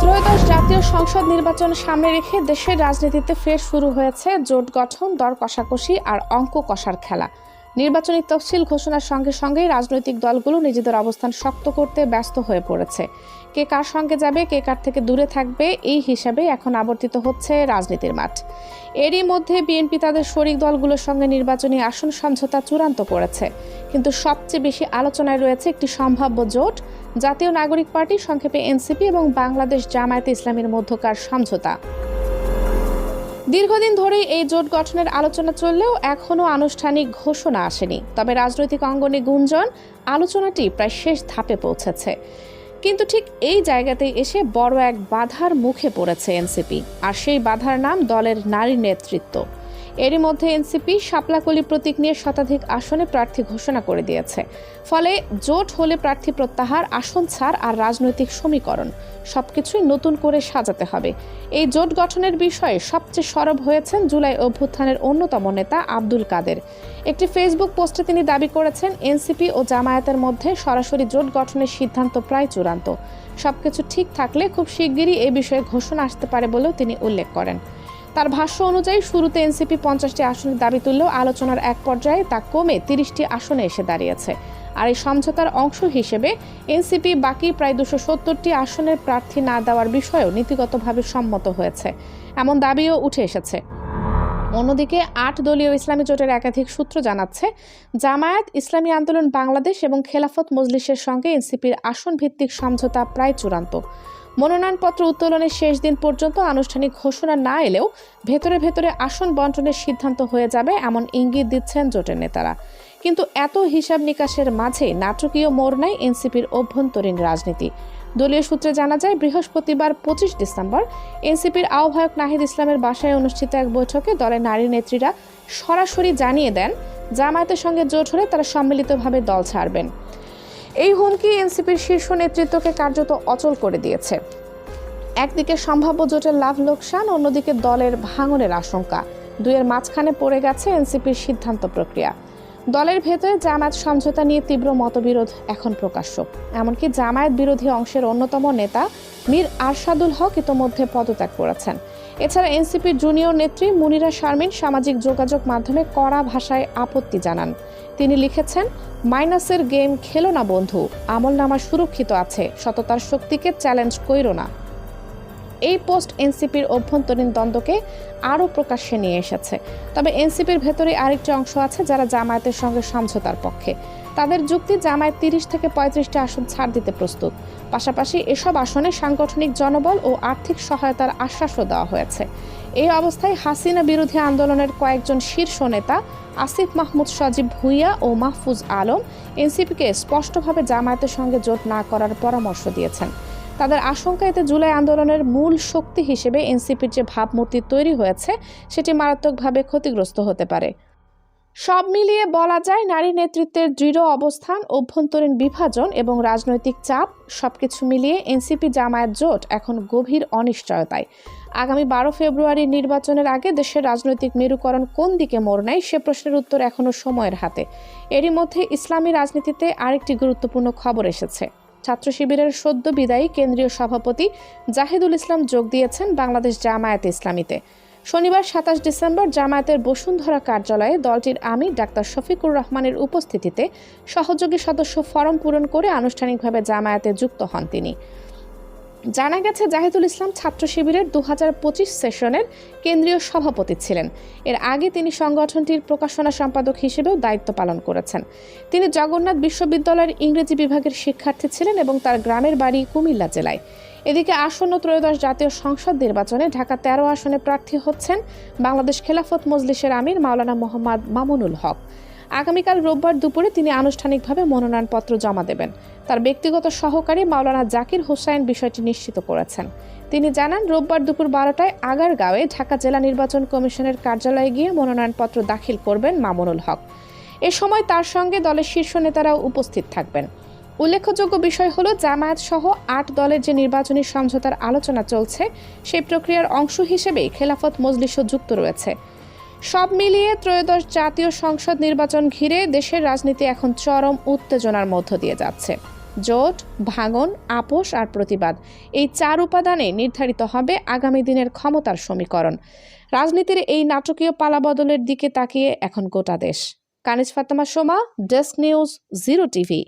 ত্রয়োদশ জাতীয় সংসদ নির্বাচন সামনে রেখে দেশের রাজনীতিতে ফের শুরু হয়েছে জোট গঠন, দর কষাকষি আর অঙ্ক কষার খেলা। নির্বাচনী তফসিল ঘোষণার সঙ্গে সঙ্গেই রাজনৈতিক দলগুলো নিজেদের অবস্থান শক্ত করতে ব্যস্ত হয়ে পড়েছে। কে কার সঙ্গে যাবে, কে কার থেকে দূরে থাকবে, এই হিসাবে এখন আবর্তিত হচ্ছে রাজনীতির মাঠ। এরই মধ্যে বিএনপি তাদের শরিক দলগুলোর সঙ্গে নির্বাচনী আসন সমঝোতা চূড়ান্ত করেছে। কিন্তু সবচেয়ে বেশি আলোচনায় রয়েছে একটি সম্ভাব্য জোট, জাতীয় নাগরিক পার্টি সংক্ষেপে এনসিপি এবং বাংলাদেশ জামায়াতে ইসলামীর মধ্যকার সমঝোতা। দীর্ঘদিন ধরেই এই জোট গঠনের আলোচনা চললেও এখনও আনুষ্ঠানিক ঘোষণা আসেনি। তবে রাজনৈতিক অঙ্গনে গুঞ্জন, আলোচনাটি প্রায় শেষ ধাপে পৌঁছেছে। কিন্তু ঠিক এই জায়গাতেই এসে বড় এক বাধার মুখে পড়েছে এনসিপি, আর সেই বাধার নাম দলের নারী নেতৃত্ব। এরই মধ্যে এনসিপি শাপলাকলি প্রতীক নিয়ে শতাধিক আসনে প্রার্থী ঘোষণা করে দিয়েছে। ফলে জোট হলে প্রার্থী প্রত্যাহার, আসন ছাড় আর রাজনৈতিক সমীকরণ সবকিছুই নতুন করে সাজাতে হবে। এই জোট গঠনের বিষয়ে সবচেয়ে সরব হয়েছেন জুলাই অভ্যুত্থানের অন্যতম নেতা আব্দুল কাদের। একটি ফেসবুক পোস্টে তিনি দাবি করেছেন, এনসিপি ও জামায়াতের মধ্যে সরাসরি জোট গঠনের সিদ্ধান্ত প্রায় চূড়ান্ত। সবকিছু ঠিক থাকলে খুব শিগগিরই এই বিষয়ে ঘোষণা আসতে পারে বলেও তিনি উল্লেখ করেন। তার ভাষ্য অনুযায়ী শুরুতে এনসিপি 50টি আসনের দাবি তুললেও আলোচনার এক পর্যায়ে তা কমে 30টি আসনে এসে দাঁড়িয়েছে। আর এই সমঝোতার অংশ হিসেবে এনসিপি বাকি প্রায় 270টি আসনের প্রার্থী না দেওয়ার বিষয়েও নীতিগতভাবে সম্মত হয়েছে, এমন দাবিও উঠে এসেছে। অন্যদিকে 8 দলীয় ইসলামী জোটের একাধিক সূত্র জানাচ্ছে, জামায়াত, ইসলামী আন্দোলন বাংলাদেশ এবং খেলাফত মজলিসের সঙ্গে এনসিপির আসন ভিত্তিক সমঝোতা প্রায় চূড়ান্ত। মনোনয়নপত্র উত্তোলনের শেষ দিন পর্যন্ত আনুষ্ঠানিক ঘোষণা না এলেও ভেতরে ভেতরে আসন বন্টনের সিদ্ধান্ত হয়ে যাবে এমন ইঙ্গিত দিচ্ছেন জোটের নেতারা। কিন্তু এত হিসাব নিকাশের মাঝে নাটকীয় মোড় নেয় এনসিপির অভ্যন্তরীণ রাজনীতি। দলীয় সূত্রে জানা যায়, বৃহস্পতিবার 25 ডিসেম্বর এনসিপির আহ্বায়ক নাহিদ ইসলামের বাসায় অনুষ্ঠিত এক বৈঠকে দলের নারী নেত্রীরা সরাসরি জানিয়ে দেন, জামায়াতের সঙ্গে জোট হলে তারা সম্মিলিতভাবে দল ছাড়বেন। এই হুমকি এনসিপির শীর্ষ নেতৃত্বকে কার্যত অচল করে দিয়েছে। একদিকে সম্ভাব্য জোটের লাভ লোকসান, অন্যদিকে দলের ভাঙনের আশঙ্কা। দুয়ের মাঝখানে পড়ে গেছে এনসিপির সিদ্ধান্ত প্রক্রিয়া। দলের ভেতরে জামায়াত সমঝোতা নিয়ে তীব্র মতবিরোধ এখন প্রকাশ্য। এমনকি জামায়াত বিরোধী অংশের অন্যতম নেতা মীর আরশাদুল হক ইতোমধ্যে পদত্যাগ করেছেন। এছাড়া এনসিপির জুনিয়র নেত্রী মুনিরা শারমিন সামাজিক যোগাযোগ মাধ্যমে কড়া ভাষায় আপত্তি জানান। তিনি লিখেছেন, মাইনাসের গেম খেলো না বন্ধু, আমলনামা সুরক্ষিত আছে, সততার শক্তিকে চ্যালেঞ্জ কইরো না। এই পোস্ট এনসিপির অভ্যন্তরীণ দ্বন্দ্বকে আরও প্রকাশ্যে নিয়ে এসেছে। তবে এনসিপির ভেতরে আরেকটি অংশ আছে যারা জামায়াতের সঙ্গে সমঝোতার পক্ষে। তাদের যুক্তি, জামায়াত 30 থেকে 35টি আসন ছাড় দিতে প্রস্তুত। পাশাপাশি এসব আসনে সাংগঠনিক জনবল ও আর্থিক সহায়তার আশ্বাসও দেওয়া হয়েছে। এই অবস্থায় হাসিনা বিরোধী আন্দোলনের কয়েকজন শীর্ষ নেতা আসিফ মাহমুদ, সজীব ভুইয়া ও মাহফুজ আলম এনসিপিকে স্পষ্টভাবে জামায়াতের সঙ্গে জোট না করার পরামর্শ দিয়েছেন। তাদের আশঙ্কা, এতে জুলাই আন্দোলনের মূল শক্তি হিসেবে এনসিপির যে ভাবমূর্তি তৈরি হয়েছে সেটি মারাত্মকভাবে ক্ষতিগ্রস্ত হতে পারে। সব মিলিয়ে বলা যায়, নারী নেতৃত্বের দৃঢ় অবস্থান, অভ্যন্তরীণ বিভাজন এবং রাজনৈতিক চাপ সবকিছু মিলিয়ে এনসিপি জামায়াত জোট এখন গভীর অনিশ্চয়তায়। আগামী 12 ফেব্রুয়ারির নির্বাচনের আগে দেশের রাজনৈতিক মেরুকরণ কোন দিকে মোড় নেয় সে প্রশ্নের উত্তর এখনও সময়ের হাতে। এরই মধ্যে ইসলামী রাজনীতিতে আরেকটি গুরুত্বপূর্ণ খবর এসেছে। ছাত্র শিবিরের সদ্য বিদায়ী কেন্দ্রীয় সভাপতি জাহিদুল ইসলাম যোগ দিয়েছেন বাংলাদেশ জামায়াতে ইসলামীতে। শনিবার 27 ডিসেম্বর জামায়াতের বসুন্ধরা কার্যালয়ে দলটির আমির ডাক্তার শফিকুর রহমানের উপস্থিতিতে সহযোগী সদস্য ফরম পূরণ করে আনুষ্ঠানিকভাবে জামায়াতে যুক্ত হন তিনি। জানা গেছে, জাহিদুল ইসলাম ছাত্র শিবিরের 2025 সেশনের কেন্দ্রীয় সভাপতি ছিলেন। এর আগে তিনি সংগঠনটির প্রকাশনা সম্পাদক হিসেবেও দায়িত্ব পালন করেছেন। তিনি জগন্নাথ বিশ্ববিদ্যালয়ের ইংরেজি বিভাগের শিক্ষার্থী ছিলেন এবং তার গ্রামের বাড়ি কুমিল্লা জেলায়। এদিকে আসন্ন ত্রয়োদশ জাতীয় সংসদ নির্বাচনে ঢাকা 13 আসনে প্রার্থী হচ্ছেন বাংলাদেশ খেলাফত মজলিসের আমির মাওলানা মোহাম্মদ মামুনুল হক। আগামীকাল রোববার দুপুরে তিনি আনুষ্ঠানিকভাবে মনোনয়নপত্র জমা দেবেন। তার ব্যক্তিগত সহকারী মাওলানা জাকির হোসাইন বিষয়টি নিশ্চিত করেছেন। তিনি জানান, রোববার দুপুর 12টায় আগারগাঁওয়ে ঢাকা জেলা নির্বাচন কমিশনের কার্যালয়ে গিয়ে মনোনয়নপত্র দাখিল করবেন মামুনুল হক। এ সময় তার সঙ্গে দলের শীর্ষ নেতারাও উপস্থিত থাকবেন। উল্লেখযোগ্য বিষয় হলো, জামায়াত সহ 8 দলের যে নির্বাচনী সমঝোতার আলোচনা চলছে সেই প্রক্রিয়ার অংশ হিসেবেই খেলাফত মজলিসও যুক্ত রয়েছে। সব মিলিয়ে ত্রয়োদশ জাতীয় সংসদ নির্বাচন ঘিরে দেশের রাজনীতি এখন চরম উত্তেজনার মধ্য দিয়ে যাচ্ছে। জোট, ভাঙন, আপোষ আর প্রতিবাদ, এই 4 উপাদানে নির্ধারিত হবে আগামী দিনের ক্ষমতার সমীকরণ। রাজনীতির এই নাটকীয় পালাবদলের দিকে তাকিয়ে এখন গোটা দেশ। Kaniz Fatema Soma, desk news, 0 TV.